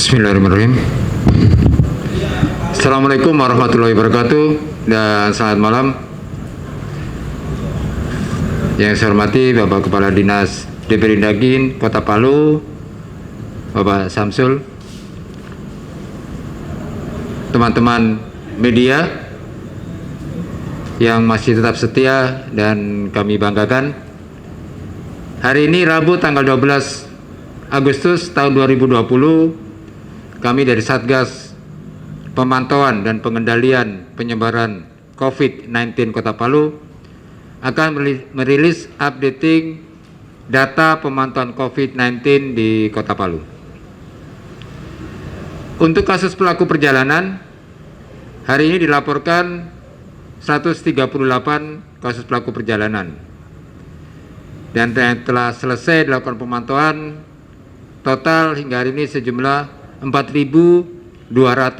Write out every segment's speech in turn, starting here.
Bismillahirrahmanirrahim. Assalamualaikum warahmatullahi wabarakatuh dan selamat malam. Yang saya hormati Bapak Kepala Dinas Deperindakin Kota Palu, Bapak Samsul, teman-teman media yang masih tetap setia dan kami banggakan. Hari ini Rabu tanggal 12 Agustus tahun 2020, kami dari Satgas Pemantauan dan Pengendalian Penyebaran COVID-19 Kota Palu akan merilis updating data pemantauan COVID-19 di Kota Palu. Untuk kasus pelaku perjalanan, hari ini dilaporkan 138 kasus pelaku perjalanan. Dan yang telah selesai dilakukan pemantauan total hingga hari ini sejumlah 4.248.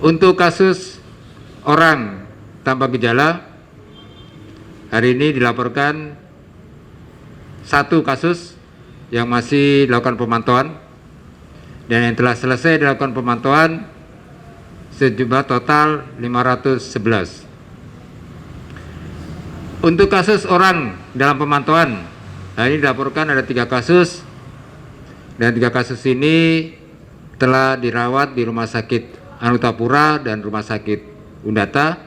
Untuk kasus orang tanpa gejala, hari ini dilaporkan 1 kasus yang masih dilakukan pemantauan, dan yang telah selesai dilakukan pemantauan sejumlah total 511. Untuk kasus orang dalam pemantauan, hari ini dilaporkan ada 3 kasus, dan 3 kasus ini telah dirawat di Rumah Sakit Anutapura dan Rumah Sakit Undata,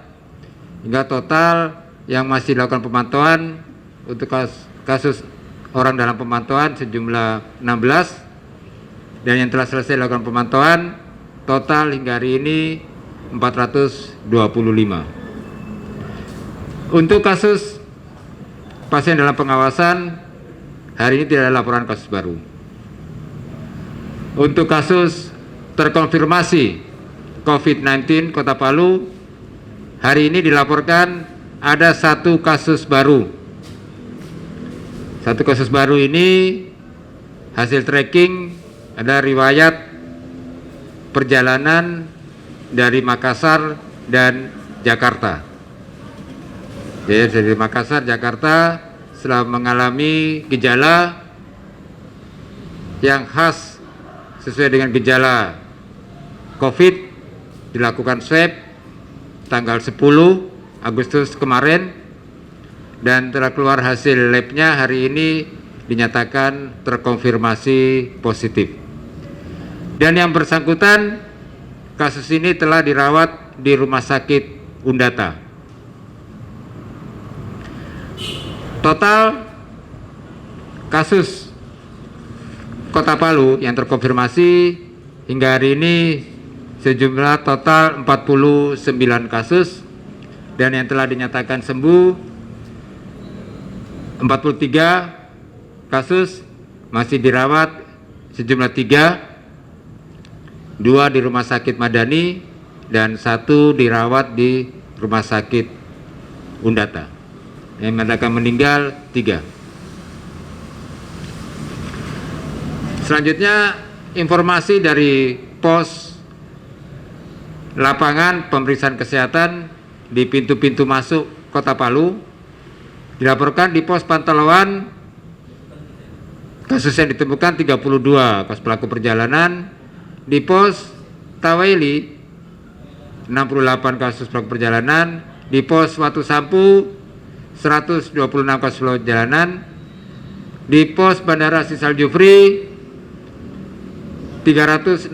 hingga total yang masih dilakukan pemantauan untuk kasus orang dalam pemantauan sejumlah 16, dan yang telah selesai dilakukan pemantauan total hingga hari ini 425. Untuk kasus pasien dalam pengawasan, hari ini tidak ada laporan kasus baru. Untuk kasus terkonfirmasi COVID-19 Kota Palu, hari ini dilaporkan ada 1 kasus baru. 1 kasus baru ini hasil tracking ada riwayat perjalanan dari Makassar dan Jakarta. Jadi dari Makassar, Jakarta, setelah mengalami gejala yang khas sesuai dengan gejala COVID, dilakukan swab tanggal 10 Agustus kemarin, dan telah keluar hasil labnya hari ini dinyatakan terkonfirmasi positif. Dan yang bersangkutan, kasus ini telah dirawat di Rumah Sakit Undata. Total kasus Kota Palu yang terkonfirmasi hingga hari ini sejumlah total 49 kasus, dan yang telah dinyatakan sembuh 43 kasus, masih dirawat sejumlah 3, 2 di Rumah Sakit Madani dan 1 dirawat di Rumah Sakit Undata. Yang mengatakan meninggal 3. Selanjutnya informasi dari pos lapangan pemeriksaan kesehatan di pintu-pintu masuk Kota Palu. Dilaporkan di pos Pantoloan kasus yang ditemukan 32 kasus pelaku perjalanan. Di pos Taweli 68 kasus pelaku perjalanan. Di pos Watu Sampu 126 kasus pelaku perjalanan. Di pos Bandara Sisal Jufri 362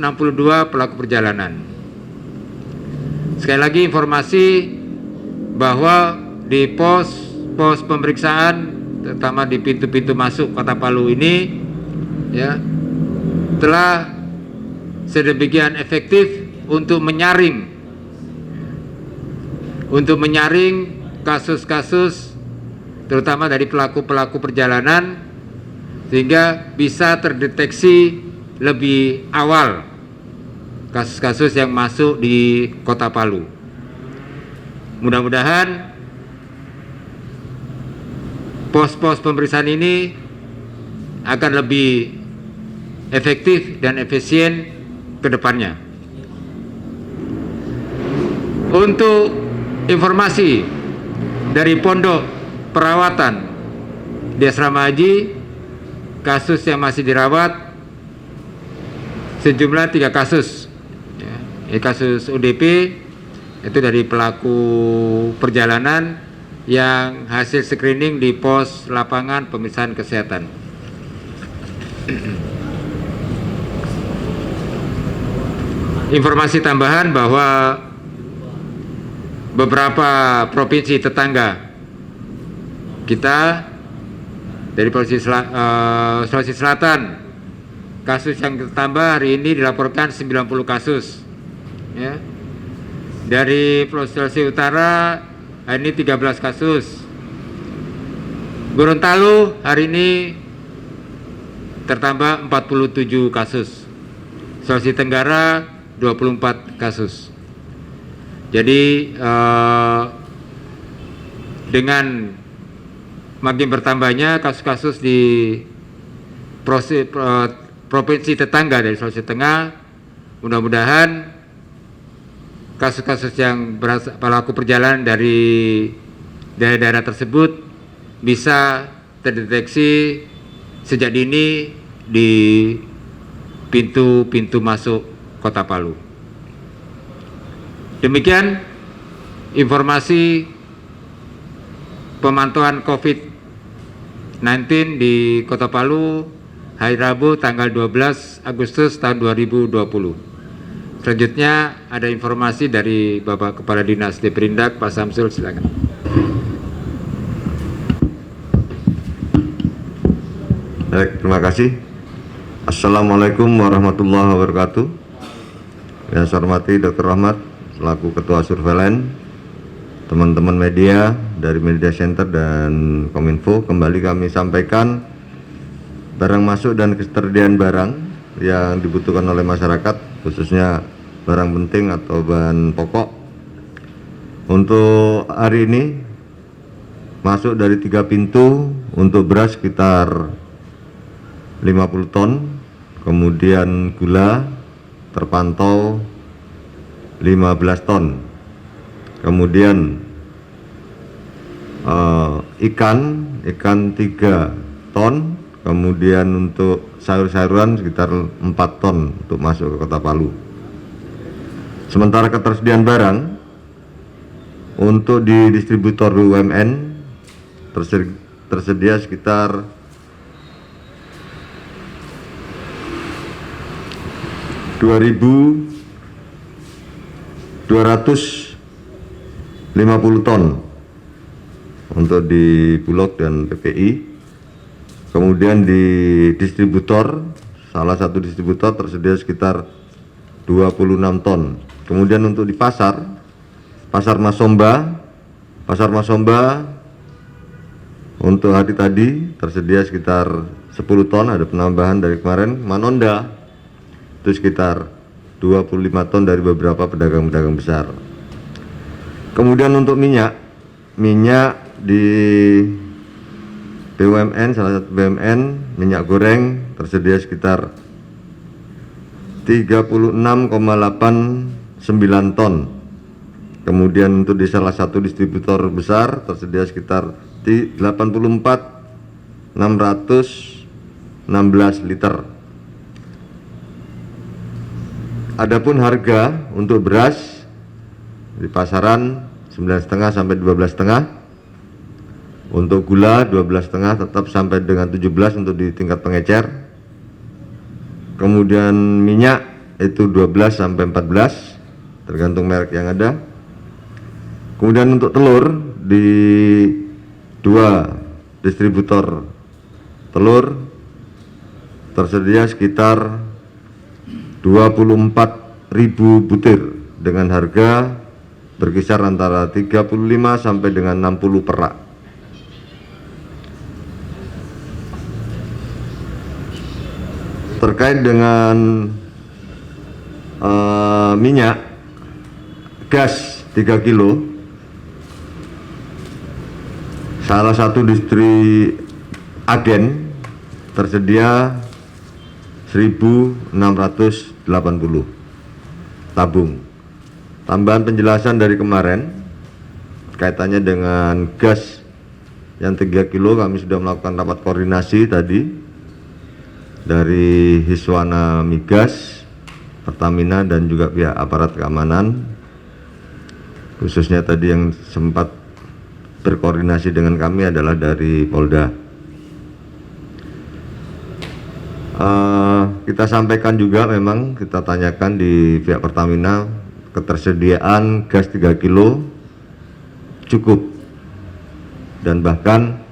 pelaku perjalanan. Sekali lagi informasi bahwa di pos pemeriksaan, terutama di pintu-pintu masuk Kota Palu ini, ya, telah sedemikian efektif untuk menyaring kasus-kasus terutama dari pelaku-pelaku perjalanan, sehingga bisa terdeteksi lebih awal kasus-kasus yang masuk di Kota Palu. Mudah-mudahan pos-pos pemeriksaan ini akan lebih efektif dan efisien ke depannya. Untuk informasi dari pondok perawatan di asrama haji, kasus yang masih dirawat sejumlah 3 kasus. Kasus ODP itu dari pelaku perjalanan yang hasil screening di pos lapangan pemeriksaan kesehatan. Informasi tambahan bahwa beberapa provinsi tetangga kita dari Sulawesi Selatan, kasus yang bertambah hari ini dilaporkan 90 kasus. Ya. Dari Sulawesi Utara hari ini 13 kasus. Gorontalo hari ini tertambah 47 kasus. Sulawesi Tenggara 24 kasus. Jadi dengan makin bertambahnya kasus-kasus di provinsi tetangga dari Sulawesi Tengah, mudah-mudahan kasus-kasus yang pelaku perjalanan dari daerah-daerah tersebut bisa terdeteksi sejak dini di pintu-pintu masuk Kota Palu. Demikian informasi pemantauan COVID-19 di Kota Palu hari Rabu tanggal 12 Agustus tahun 2020. Selanjutnya ada informasi dari Bapak Kepala Dinas Deperindak, Pak Samsul, silakan. Baik, terima kasih. Assalamualaikum warahmatullahi wabarakatuh. Yang saya hormati Dr. Rahmat selaku Ketua Surveilan, teman-teman media dari Media Center dan Kominfo, kembali kami sampaikan barang masuk dan ketersediaan barang yang dibutuhkan oleh masyarakat, khususnya barang penting atau bahan pokok. Untuk hari ini masuk dari 3 pintu. Untuk beras sekitar 50 ton, kemudian gula terpantau 15 ton, kemudian ikan 3 ton, kemudian untuk sayur-sayuran sekitar 4 ton untuk masuk ke Kota Palu. Sementara ketersediaan barang untuk di distributor BUMN tersedia sekitar 2.250 ton untuk di Bulog dan PPI. Kemudian di distributor, salah satu distributor tersedia sekitar 26 ton. Kemudian untuk di pasar Masomba untuk hari tadi tersedia sekitar 10 ton, ada penambahan dari kemarin. Manonda itu sekitar 25 ton dari beberapa pedagang-pedagang besar. Kemudian untuk minyak di BUMN, salah satu BUMN, minyak goreng tersedia sekitar 36,89 ton. Kemudian untuk di salah satu distributor besar tersedia sekitar 84.616 liter. Adapun harga untuk beras di pasaran 9,5 sampai 12,5. Untuk gula 12,5 tetap sampai dengan 17 untuk di tingkat pengecer. Kemudian minyak itu 12 sampai 14 tergantung merek yang ada. Kemudian untuk telur di 2 distributor telur tersedia sekitar 24.000 butir dengan harga berkisar antara 35 sampai dengan 60 per rak. Terkait dengan minyak gas 3 kilo, salah satu distri agen tersedia 1.680 tabung. Tambahan penjelasan dari kemarin kaitannya dengan gas yang 3 kilo, kami sudah melakukan rapat koordinasi tadi dari Hiswana Migas, Pertamina, dan juga pihak aparat keamanan, khususnya tadi yang sempat berkoordinasi dengan kami adalah dari Polda. Kita sampaikan juga, memang kita tanyakan di pihak Pertamina ketersediaan gas 3 kilo cukup, dan bahkan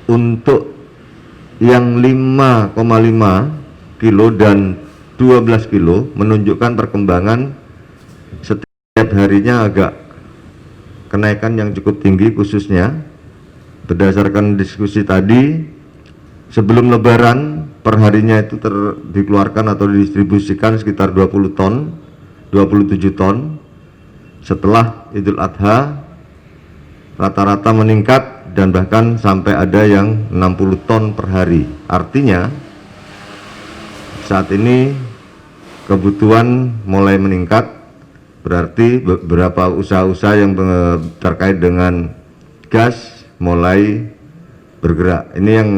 untuk yang 5,5 kilo dan 12 kilo menunjukkan perkembangan setiap harinya agak kenaikan yang cukup tinggi, khususnya berdasarkan diskusi tadi sebelum Lebaran perharinya itu dikeluarkan atau didistribusikan sekitar 20 ton, 27 ton. Setelah Idul Adha rata-rata meningkat dan bahkan sampai ada yang 60 ton per hari. Artinya saat ini kebutuhan mulai meningkat, berarti beberapa usaha-usaha yang terkait dengan gas mulai bergerak. Ini yang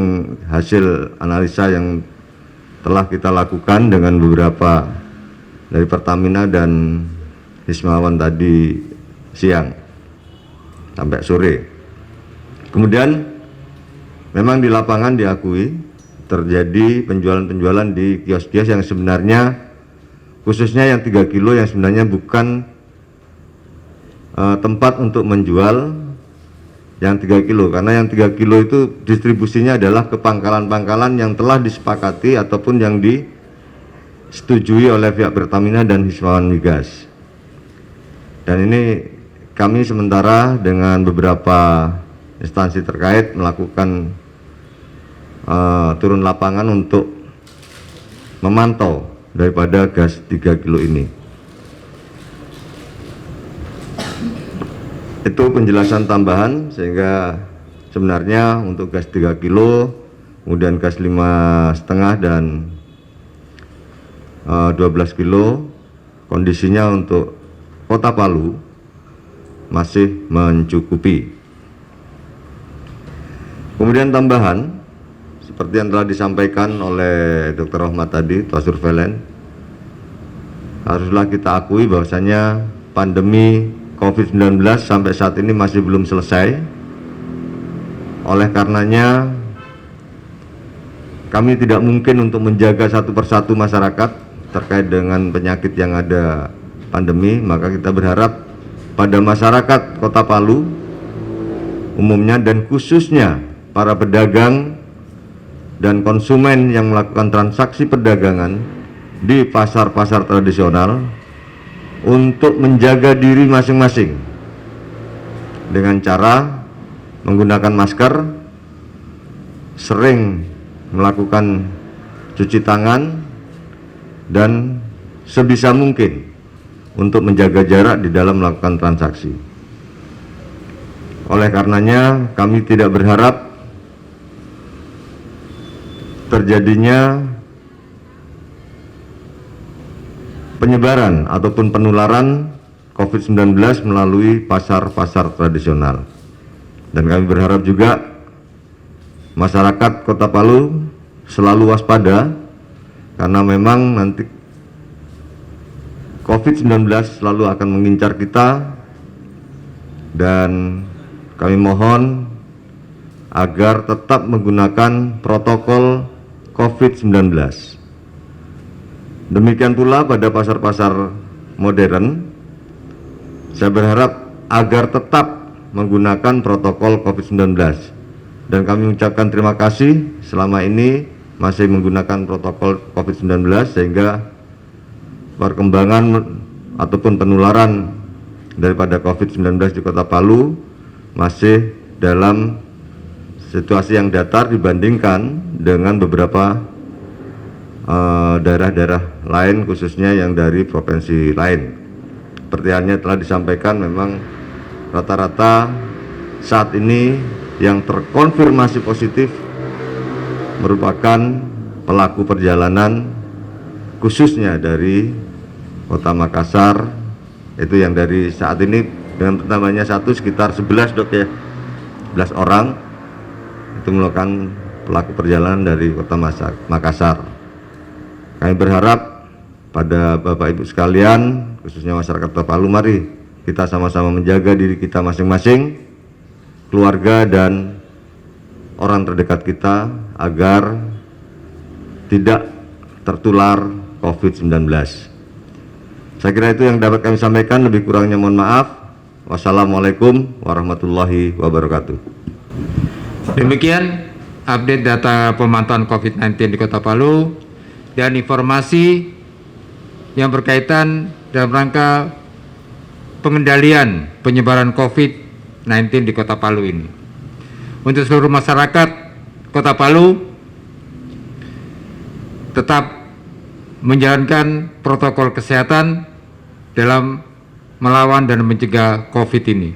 hasil analisa yang telah kita lakukan dengan beberapa dari Pertamina dan Hismawan tadi siang sampai sore. Kemudian memang di lapangan diakui terjadi penjualan-penjualan di kios-kios yang sebenarnya, khususnya yang 3 kilo yang sebenarnya bukan tempat untuk menjual yang 3 kilo, karena yang 3 kilo itu distribusinya adalah ke pangkalan-pangkalan yang telah disepakati ataupun yang disetujui oleh pihak Pertamina dan Hismawan Migas. Dan ini kami sementara dengan beberapa instansi terkait melakukan turun lapangan untuk memantau daripada gas 3 kilo ini. Itu penjelasan tambahan, sehingga sebenarnya untuk gas 3 kilo, kemudian gas 5,5 dan 12 kilo, kondisinya untuk Kota Palu masih mencukupi. Kemudian tambahan, seperti yang telah disampaikan oleh Dr. Rahmat tadi, Ketua Surveilan, haruslah kita akui bahwasanya pandemi COVID-19 sampai saat ini masih belum selesai. Oleh karenanya kami tidak mungkin untuk menjaga satu persatu masyarakat terkait dengan penyakit yang ada pandemi, maka kita berharap pada masyarakat Kota Palu umumnya dan khususnya para pedagang dan konsumen yang melakukan transaksi perdagangan di pasar-pasar tradisional untuk menjaga diri masing-masing dengan cara menggunakan masker, sering melakukan cuci tangan, dan sebisa mungkin untuk menjaga jarak di dalam melakukan transaksi. Oleh karenanya kami tidak berharap terjadinya penyebaran ataupun penularan COVID-19 melalui pasar-pasar tradisional. Dan kami berharap juga masyarakat Kota Palu selalu waspada, karena memang nanti COVID-19 selalu akan mengincar kita, dan kami mohon agar tetap menggunakan protokol COVID-19. Demikian pula pada pasar-pasar modern, saya berharap agar tetap menggunakan protokol COVID-19. Dan kami mengucapkan terima kasih selama ini masih menggunakan protokol COVID-19, sehingga perkembangan ataupun penularan daripada COVID-19 di Kota Palu masih dalam situasi yang datar dibandingkan dengan beberapa daerah-daerah lain, khususnya yang dari provinsi lain. Seperti halnya telah disampaikan, memang rata-rata saat ini yang terkonfirmasi positif merupakan pelaku perjalanan, khususnya dari Kota Makassar, itu yang dari saat ini dengan pertamanya sekitar 11 dok ya, 11 orang itu melakukan pelaku perjalanan dari Kota Makassar. Kami berharap pada Bapak Ibu sekalian, khususnya masyarakat Kota Palu, mari kita sama-sama menjaga diri kita masing-masing, keluarga dan orang terdekat kita agar tidak tertular COVID-19. Saya kira itu yang dapat kami sampaikan, lebih kurangnya mohon maaf. Wassalamualaikum warahmatullahi wabarakatuh. Demikian update data pemantauan COVID-19 di Kota Palu dan informasi yang berkaitan dalam rangka pengendalian penyebaran COVID-19 di Kota Palu ini. Untuk seluruh masyarakat Kota Palu tetap menjalankan protokol kesehatan dalam melawan dan mencegah COVID ini.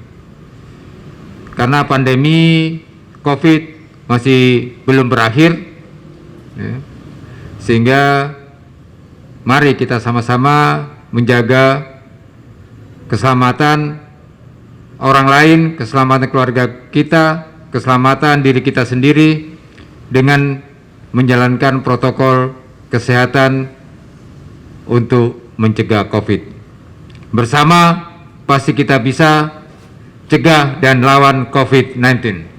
Karena pandemi COVID masih belum berakhir, ya, sehingga mari kita sama-sama menjaga keselamatan orang lain, keselamatan keluarga kita, keselamatan diri kita sendiri dengan menjalankan protokol kesehatan untuk mencegah COVID. Bersama pasti kita bisa cegah dan lawan COVID-19.